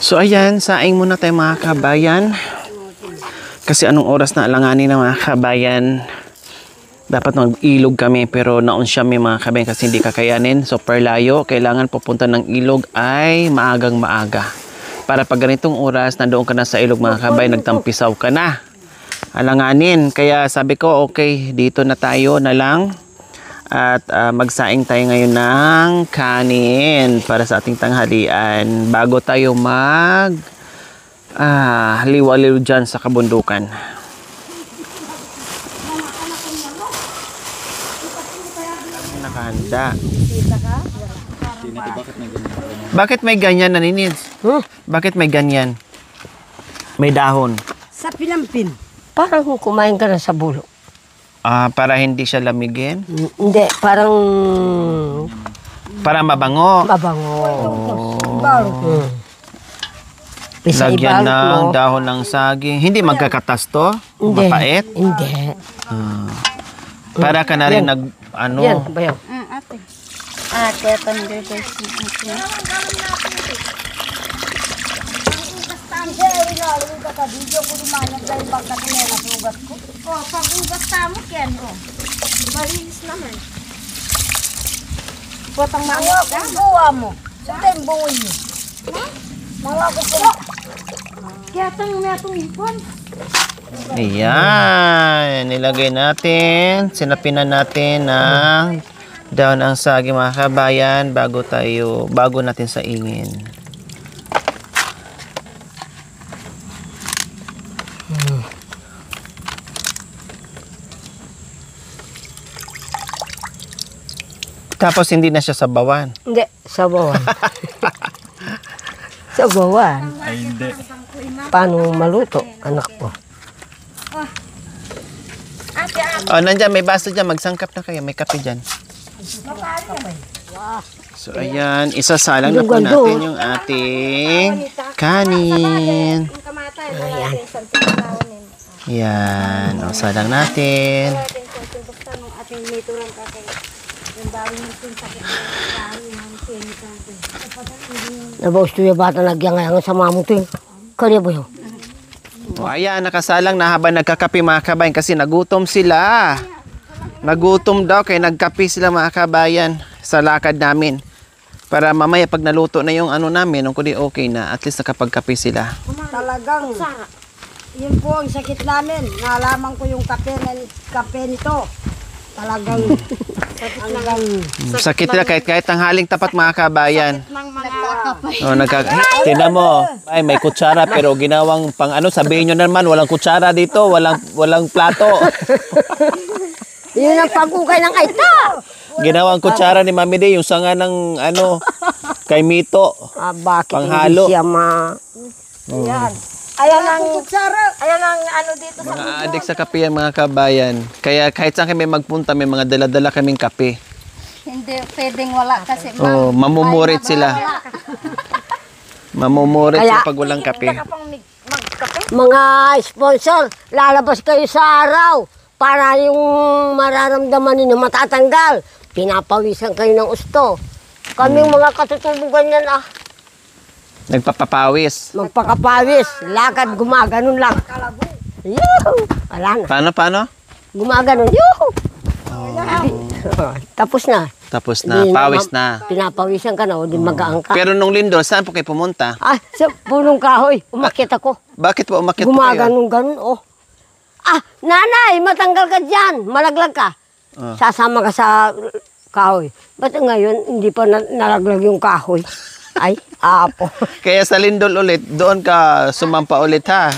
So ayan, saing muna tayo mga kabayan. Kasi anong oras na alanganin na mga kabayan. Dapat mag-ilog kami pero naon siya may mga kabayan kasi hindi kakayanin. So per layo, kailangan pupunta ng ilog ay maagang maaga. Para pag ganitong oras, nandoon ka na sa ilog mga kabayan, nagtampisaw ka na. Alanganin. Kaya sabi ko, okay, dito na tayo na lang. At magsaing tayo ngayon ng kanin para sa ating tanghalian bago tayo liwa-liw dyan sa kabundukan. Nakahanda. Bakit may ganyan naninid? Bakit may ganyan? May dahon. Sa pinampin. Parang kumain ka na sa bulo. Para hindi siya lamigin? Hindi, parang... Para mabango? Mabango. Oh. Lagyan ng dahon ng saging. Hindi magkakatas to? Hindi. Mapait? Hindi. Para ka na rin nag... Ano? Yan, bayaw. Ate. Ate, pandirbers na ate. Pag-ugas tamo, Ken, malinis naman. Potang maangat ka? Buwa mo. Saan yung buwa mo? Mga kupunta. Kaya itong ipon. Ayan. Nilagay natin. Sinapinan natin ng dahon ng saging mga kabayan bago natin saingin. Tapos hindi na siya sabawan. Hindi, sabawan. Sabawan. Ay, hindi. Paano maluto, anak ko? Nandiyan, may baso dyan. Magsangkap na kayo. May kape dyan. So, ayan. Isasalang na po natin yung ating kanin. Ayan. Yan. O, salang natin. Nabawas to yung bata nagyang sa mamutin. Kaya ba yun? O, ayan. Nakasalang na habang nagkakape mga kabayan kasi nagutom sila. Nagutom daw kaya nagkape sila mga kabayan sa lakad namin. Para mamaya pag naluto na yung ano namin, kung di okay na, at least nakapagkape sila. Talagang, yun po ang sakit namin. Nalaman ko yung kape nito. Talagang, sakit nila kahit tanghaling tapat mga kabayan. ng mga Tingnan mo, ay may kutsara pero ginawang pang ano, sabihin nyo naman, walang kutsara dito, walang plato. Yun ang pag-ukay ng kaita. Ginawang kutsara ni Mami Day, yung sanga ng ano, kay Mito. Bakit Panghalo. hindi siya Ayan ang ano dito sa Mga adik sa kape yan mga kabayan. Kaya kahit saan kami magpunta, may mga dala-dala kaming kape. Hindi pwedeng wala kasi Oh, mamumurit sila. Mamumurit sila pag walang kape. Mga sponsor, lalabas kayo sa araw para yung mararamdaman ninyo matatanggal. Pinapawisan kayo ng gusto. Kaming mga katutubugan yan Nagpapapawis. magpakapawis, lakad, gumaganon lang. Yuhu! Wala na. Paano? Gumaganon, yuhu! Tapos na. Tapos na, Hindi pawis na. Pinapawisan ka na o di magaang ka. Pero nung lindol, saan po kayo pumunta? Sa punong kahoy, umakyat ako. Bakit po umakyat po kayo? Gumaganon, nanay, matanggal ka dyan. Malaglag ka. Sasama ka sa kahoy. Ba't ngayon, hindi pa nalaglag yung kahoy? Ay, apo. Kaya sa lindol ulit, doon ka sumampa ulit ha?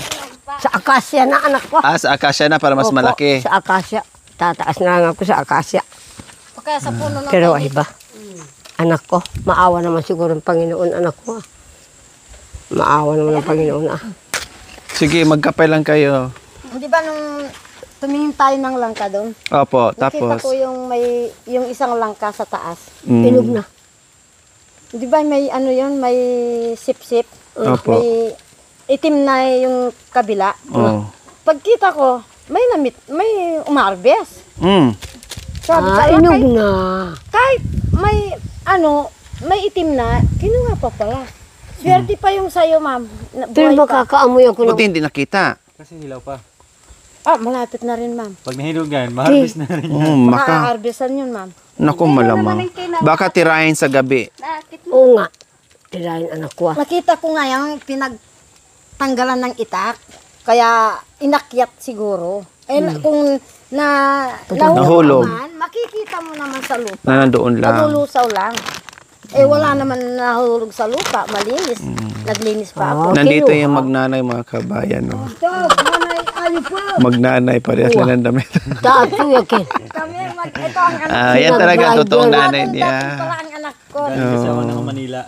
Sa akasya na anak ko. Sa akasya na para mas Opo, malaki. Sa akasya. Tataas na lang ako sa akasya. o kaya sa puno ng Pero ay ba? Anak ko, maawa naman siguro ng Panginoon, anak ko. Maawa naman ng Panginoon. Sige, magkape lang kayo. Di ba nung tumingin tayo ng langka doon? Opo, Nakita tapos. ko yung isang langka sa taas. Pinog na. Di ba may ano yun, may sip-sip? Opo. May itim na yung kabila. Oh. Pagkita ko, may umarbes. Sabi sa Inog langka, na. kahit may itim na, kinuha pa pala. Swerte pa yung sa'yo, ma'am. Pero makakaamoy ako ng... Buti hindi nakita. Kasi hilaw pa. Malapit na rin, ma'am. Pag nahilugan, ma-harvest na rin. Maka-harvestan yun, ma'am. Naku, malamang. Baka tirahin sa gabi. Oo nga. Tirahin anak ko. Nakita ko nga yung pinagtanggalan ng itak. Kaya inakyat siguro. Kung Nahulog. naman, makikita mo naman sa lupa. Na nandoon lang. Nalulusaw lang. Wala naman nahulog sa lupa. Malinis. Naglinis pa ako. Nandito yung magnanay mga kabayan. No? Ito, manay, ayo po. Magnanay, parehas na ng damit. Tato yakin. Kami, ito ang anak. Yan talaga ang totoong nanay Dati niya. pala ang anak ko. Kasama ng Manila.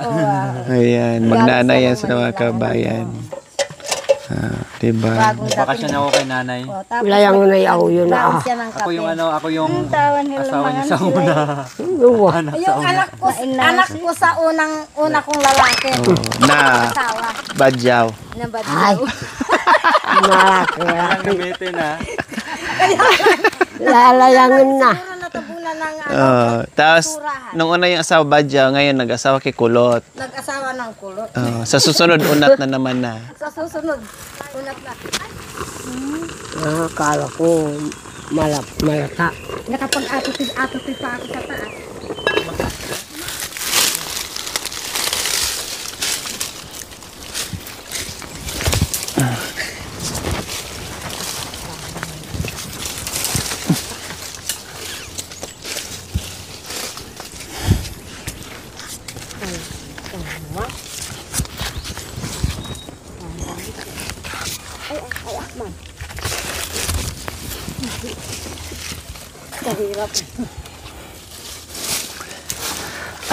Ayan, magnanay yan sa mga kabayan. Diba? Bakasyon ako kay nanay. Wala yung nayaw yun na. Siya ng Ako yung ako yung Tawan nila asawa niya sa una. Yung anak ko sa una kong lalaki. Na Asawa. badyaw. Na ba? Ay. Malaki. Ang gamitin ha. Lalayangan na. Siguro natabunan ng Tapos, nung una yung asawa badyaw, ngayon nag-asawa kay Kulot. nag-asawa ng kulot. Sa susunod, unat na naman na. Sa susunod, unat na. Akala ko malata. Nakapag-atutid pa ako sa taas.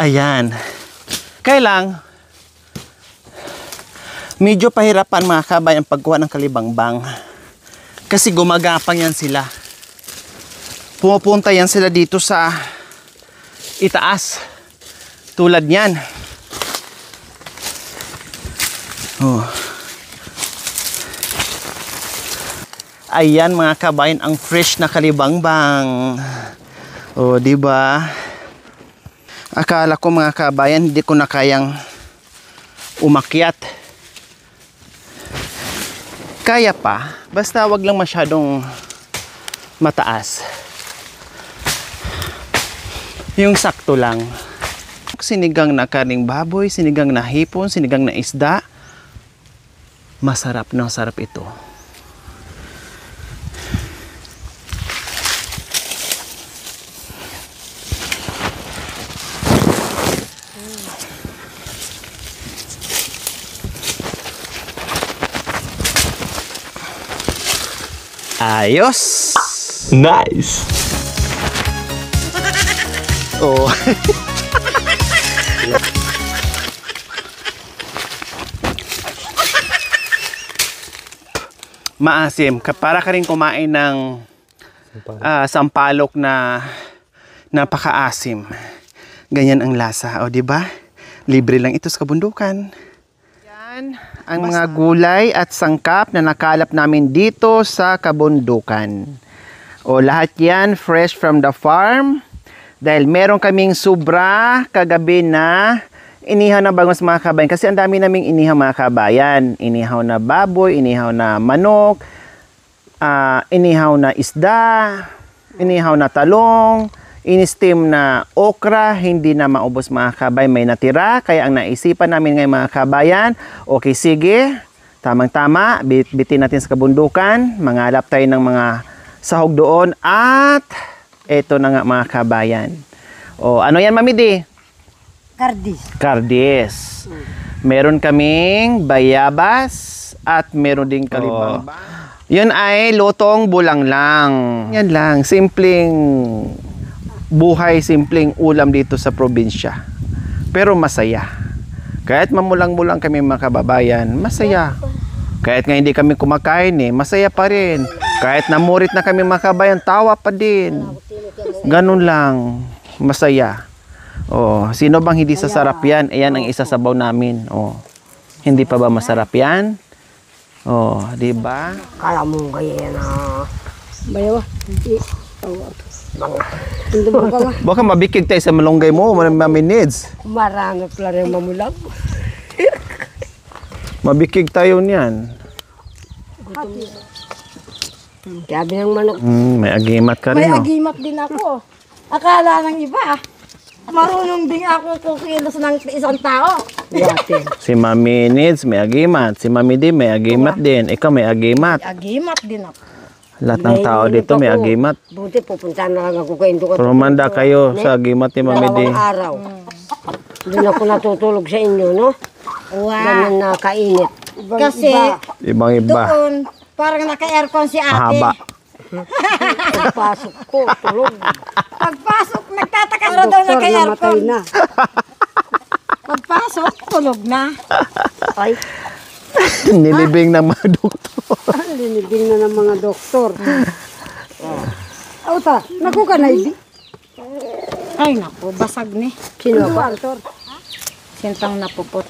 Ayan. Kailang, medyo pahirapan mga kabayan pagkuha ng kalibangbang. Kasi gumagapang yan sila. Pumupunta yan sila dito sa itaas. Tulad niyan. Oh. Ayan mga kabayan, ang fresh na kalibangbang. Oh, di ba? Akala ko mga kabayan, hindi ko na kayang umakyat. Kaya pa, basta wag lang masyadong mataas. Yung sakto lang. Sinigang na karing baboy, sinigang na hipon, sinigang na isda. Masarap na masarap ito. Ayos! Nice! Oh. Maasim. Para ka rin kumain ng sampalok na napakaasim. Ganyan ang lasa. O, di ba? Libre lang ito sa kabundukan. Yan ang mga gulay at sangkap na nakalap namin dito sa kabundukan. O, lahat yan fresh from the farm. Dahil meron kaming sobra kagabi na inihaw na bangus mga kabayan. Kasi ang dami naming inihaw mga kabayan. Inihaw na baboy, inihaw na manok, inihaw na isda, inihaw na talong, in-steam na okra, hindi na maubos mga kabayan, may natira. Kaya ang naisipan namin ngayon mga kabayan, okay sige, tamang-tama, bitin natin sa kabundukan, mangalap tayo ng mga sahog doon at eto na nga mga kabayan. O ano yan Mamidi? Kardis. Kardis. Meron kaming bayabas at meron ding kalibang. Yun ay lutong bulang lang. Yan lang, simpleng buhay, simpleng ulam dito sa probinsya. Pero masaya. Kahit mamulang-mulang kami mga kababayan, masaya. Kahit nga hindi kami kumakain masaya pa rin. Kahit namurit na kami mga kababayan, tawa pa din. Ganun lang, masaya. Oh, sino bang hindi sasarap yan? Ayan ang isasabaw namin. Oh. Hindi pa ba masarap yan? Oh, di ba? Kala mo ganyan na. Bayaw. Baka mabikig tayo sa malunggay mo, mami needs. Marami pala rin mamulag. Mabikig tayo niyan. Sabi ng manok, May agimat ka May rin, oh. agimat din ako. Akala ng iba, marunong din ako kukilos ng isang tao. yate. Si Mami Needs may agimat. Si Mami D may agimat din. Ikaw may agimat. Agimat din ako. Lahat ng tao dito may agimat. Buti pupunta na lang ako kay Induka. Rumanda kayo sa agimat ni Mami D. Dalawang araw. Doon ako natutulog sa inyo, no? Wow. Ganun na kainit. Kasi Ibang iba. doon, parang naka-aircon si ate. Mahaba. Pagpasok ko, tulog. Pagpasok, nagtataka na daw naka-aircon. Pagpasok, tulog na. Ay, Nilibing ng mga doktor. linibing na ng mga doktor. Auta, naku ka na ibi. Ay naku, basag ni. Sino pa? Sintang napupot.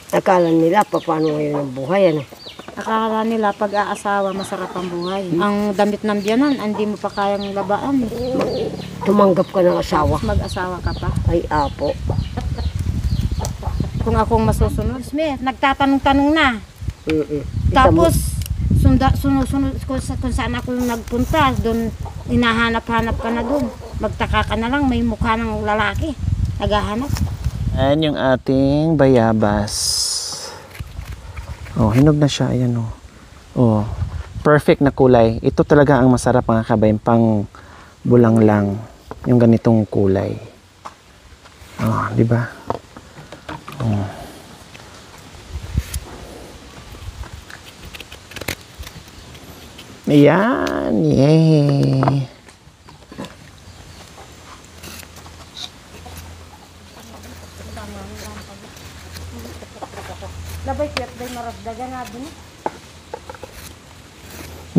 Akala nila, paano ngayon ang buhay, ano? Akala nila pag-aasawa masarap ang buhay. Ang damit ng biyanan, hindi mo pa kayang labaan. Tumanggap ka ng asawa. Mag-asawa ka pa. Ay, apo. Kung akong masusunod, nagtatanong-tanong na. Mm-mm. Tapos, sunod kung saan ako nagpunta, doon, hinahanap-hanap ka na doon. Magtaka ka na lang, may mukha ng lalaki. Naghahanap. Ayan yung ating bayabas. Oh, hinog na siya. Ayan, oh. Oh, perfect na kulay. Ito talaga ang masarap mga kabayan. Pang bulang lang. Yung ganitong kulay. Oh, di ba? Oh. Ayan. Yay.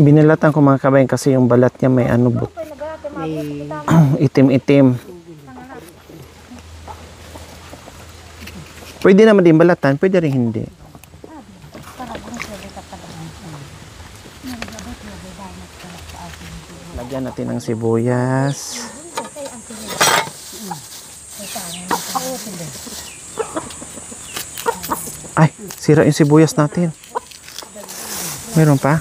Binalatan ko mga kabayan kasi yung balat niya may ano but itim-itim. Pwede naman din balatan, pwede rin hindi. Lagyan natin ng sibuyas. Ay, sira yung sibuyas natin. Meron pa?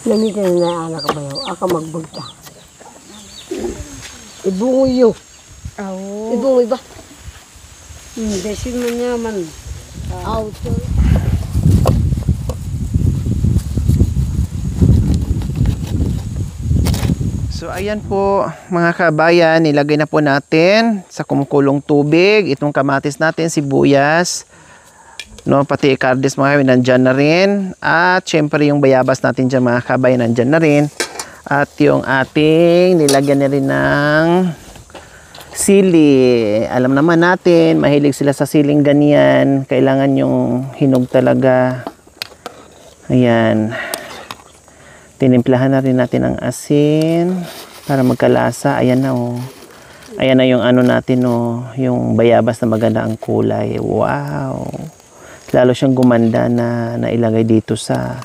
Namitin na anak ka ba yun? Aka magbagta. Ibungoy yun. Oo. Ibungoy ba? Besin mo niya man. Out. So ayan po mga kabayan, nilagay na po natin sa kumukulong tubig itong kamatis natin, sibuyas, no, pati ikardes mga kabayan nandyan na rin, at syempre yung bayabas natin dyan mga kabayan nandyan na rin, at yung ating nilagyan na rin ng sili. Alam naman natin, mahilig sila sa siling ganyan, kailangan yung hinog talaga. Ayan. Tinimplahan na rin natin ang asin para magkalasa. Ayan na, oh. Ayan na yung ano natin, oh, yung bayabas na maganda ang kulay. Wow! Lalo siyang gumanda na nailagay dito sa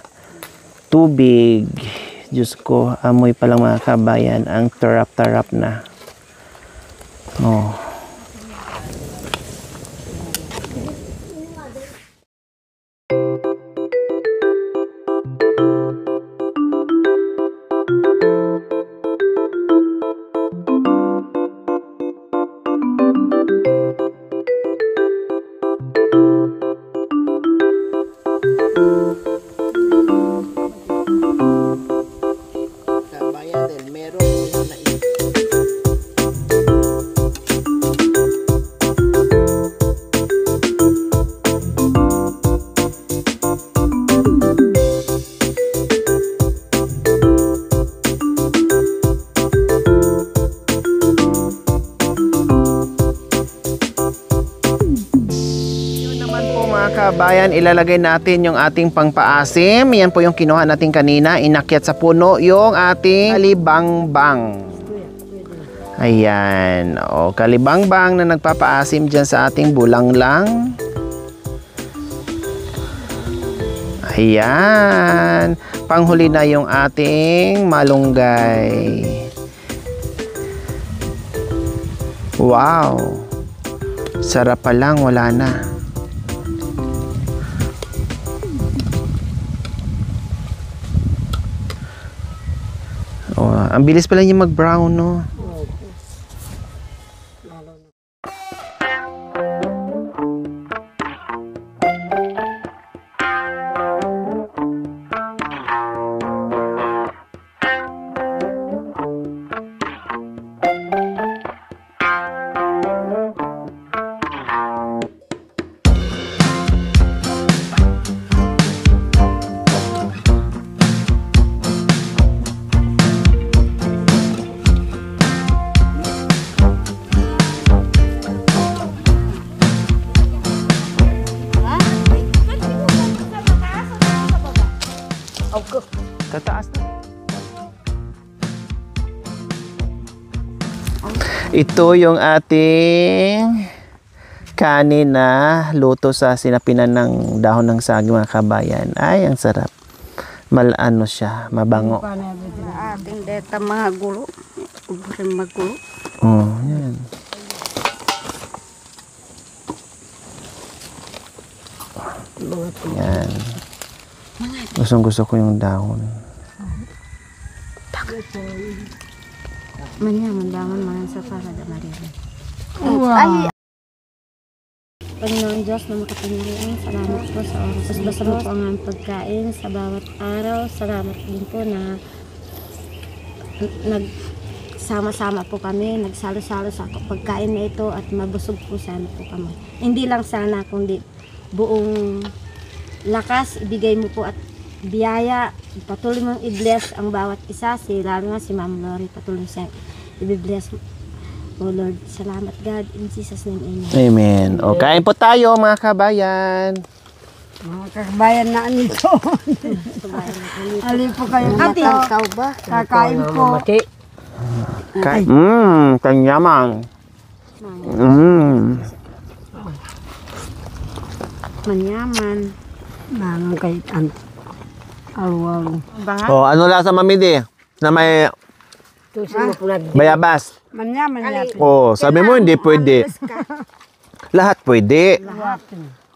tubig. Diyos ko, amoy pa lang mga kabayan. Ang tarap-tarap na. Oh. Kabayan del meron na kabayan, ilalagay natin yung ating pangpaasim. Yan po yung kinuha natin kanina. Inakyat sa puno yung ating kalibangbang. Ayan. O, kalibangbang na nagpapaasim dyan sa ating bulanglang. Ayan. Panghuli na yung ating malunggay. Wow. Sarap pa lang, wala na. Oh, ang bilis pala niya mag-brown, no? Tataas na. Ito yung ating kanin na luto sa sinapinan ng dahon ng saging, mga kabayan. Ay, ang sarap. Malano siya, mabango. Ating deta mga gulo. Ubusin magulo. Oh, yan. Yan. Gusto ko yung dahon. Manyaman daman mga sa farada mariri. Ay, Panginoon Diyos na makapangyarihan, salamat po sa oras. Basta mo po ang aming pagkain sa bawat araw. Salamat din po na nagsama-sama po kami, nagsalo-salo sa pagkain na ito at mabusog po sana po kami. Hindi lang sana kundi buong lakas ibigay mo po at biyaya. Patuloy mong i-bless ang bawat isa, lalo nga si Ma'am Lori, patuloy siya i-bless. Oh Lord, salamat God, in Jesus name, amen. Amen. O, kain po tayo, mga kabayan. Mga kakabayan na nito. Ali po kayo Ate, ikaw ba? Kakain po. Kain. Kanyaman. Manyaman. Mga kay Alo-alo. O, ano lasa mamidi? Na may Tusin mo po lang. bayabas. Manyaman yan. O, sabi mo hindi pwede. Lahat pwede.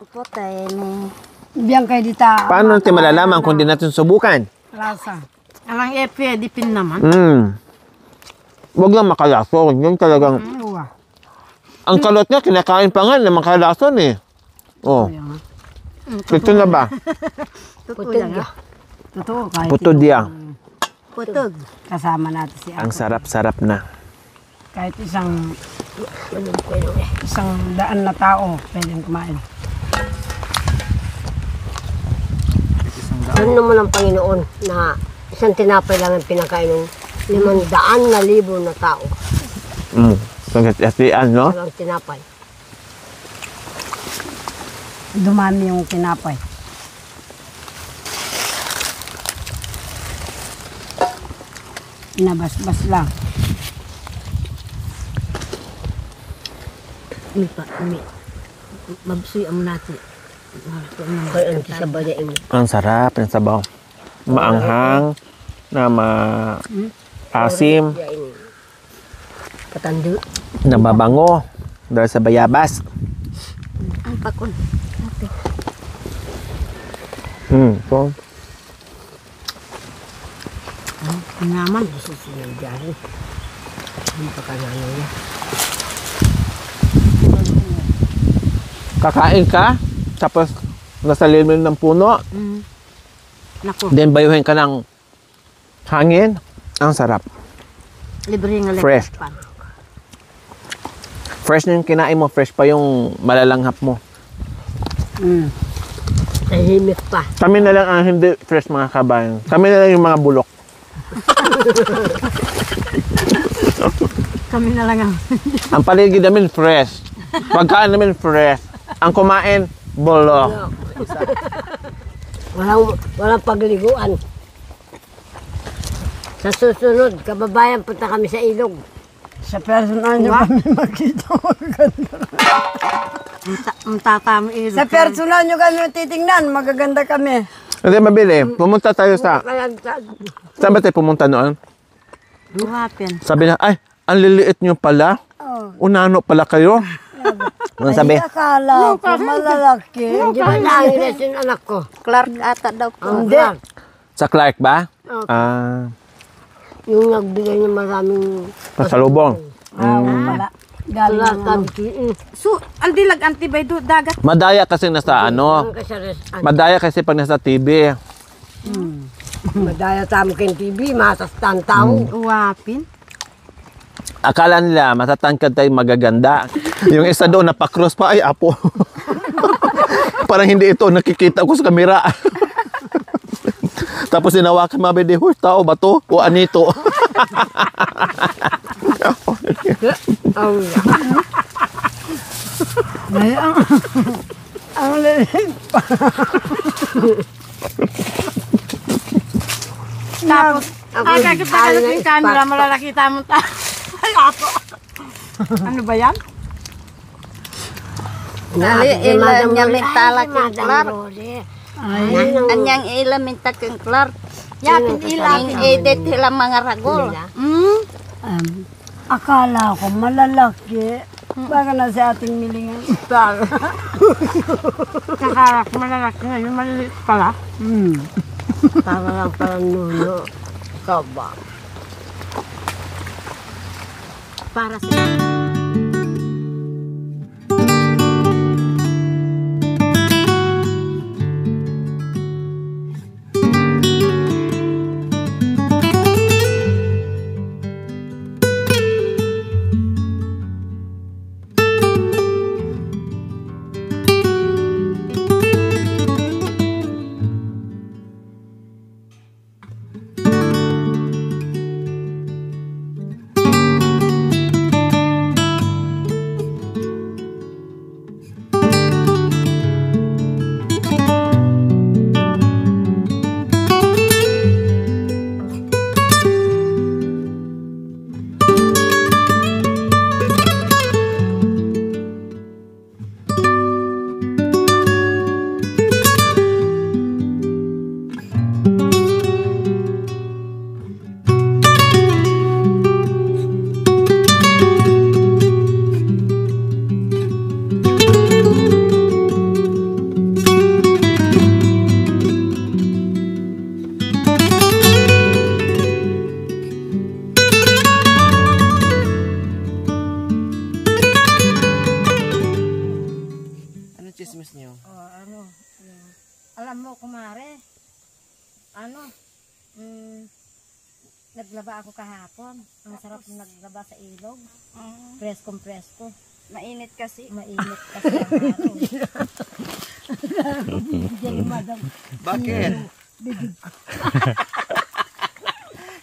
Opo tayo mo. Biyang kayo dita. Paano natin malalaman kung di natin subukan? Lasa. alang epe, dipin naman. Huwag lang makalason. Yung talagang, Uwa. ang kalot niya, kinakain pa nga na makalason eh. Oh. Ito na ba? Putog. Totoo. Kahit Putod yan. Putog. kasama natin si Ang Ako. sarap-sarap na. Kahit isang daan na tao pwedeng kumain. Ano naman ang Panginoon na isang tinapay lang ang pinakain ng 500,000 na tao. Pagkatian, no? Walang tinapay. Dumami yung tinapay. Inabas-bas lang. Mabsuy ang natin. Kaya ang kisabadain mo. Ang sarap ng sabaw. Maanghang, na maasim, Katando. na mabango, dahil sa bayabas. Ang pakon. So, Naman. Sinadyarin. Hindi pa kanano niya. kakain ka, tapos nasa lilim ng puno, Naku, then bayuhin ka ng hangin. Ang sarap. libre ng Fresh. Fresh na yung kinain mo, fresh pa yung malalanghap mo. Tahimik pa. Kami na lang ang hindi fresh, mga kabayan. Kami na lang yung mga bulok. Kami na lang ang Ang paligid namin fresh. Pagkain namin fresh. Ang kumain, bulok. Walang pagliguan. Sa susunod, kababayan, punta kami sa ilog. Sa personal niyo kami makita magaganda. ang tatami ilo. Sa personal niyo kami titingnan, magaganda kami. Hindi, mabili. Pumunta tayo sa... Kaya, Saan ba tayo pumunta noon? Buhapin. Sabi na, ay, ang liliit nyo pala. Unano pala kayo. Ano sabi? akala ko malalaki. Hindi ba nangin yung anak ko? Clark ata daw po. Hindi. Sa Clark ba? Opo. Ah, Yung nagbigay ng maraming pasalubong. wala. Galing So, andilag antibay do dagat. Madaya kasi nasa ano. Madaya kasi pag nasa TV. Madaya sa amin kay TV, masas tao. Buhapin. Akala nila matatangkad tayo magaganda. Yung isa doon napakross pa, ay apo. Parang hindi ito nakikita ko sa kamera. Tapos sinawakan mabidi, huy, tao ba to? O anito? Ang lilit. Tapos, kakita ka na yung camera, malalakita mo ta. Ay, apo. Ano ba yan? Ilan niya mintala kang Clark. Anyang ilan minta kang Clark. Yakin ilan. Edit sila mga ragol. Akala ko malalaki. Baka na sa ating milingan. Kakarap malalaki ngayon, malilit pala. Para lang pala nuno. Ikaw ba? Para sa alam mo, kumare, naglaba ako kahapon. Ang sarap naglaba sa ilog. Preskong-presko. Mainit kasi. Mainit kasi ang araw. Bakit?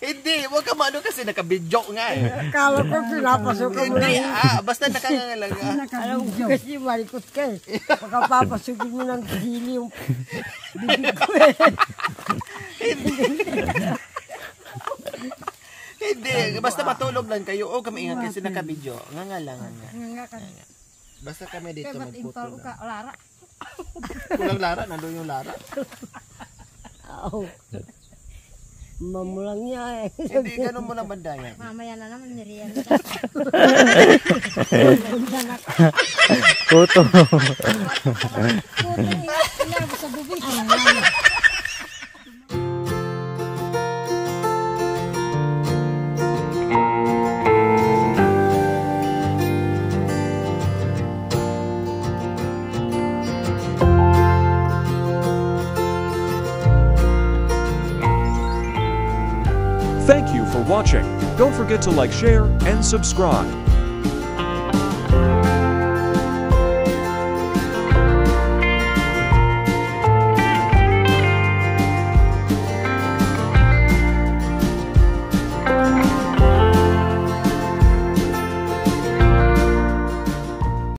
Hindi, huwag ka maano kasi nakabidyo nga eh. Akala ko pinapasukan mo Hindi, lang. basta nakangangalaga. Alam ko kasi malikot ka eh. Pagkapapasukin mo ng hili yung bibig ko eh. Hindi, basta matulog lang kayo. O kami ingat kasi nakabidyo. Ngangalangan nga. Basta kami dito magputol. Lara. Kulang Lara, nandun yung Lara. Oo. Mamulang niya eh. Hindi, ganun mo na bandayan. Mamaya na naman niriyan. Puto. Sa bubig. Thank you for watching. Don't forget to like, share, and subscribe.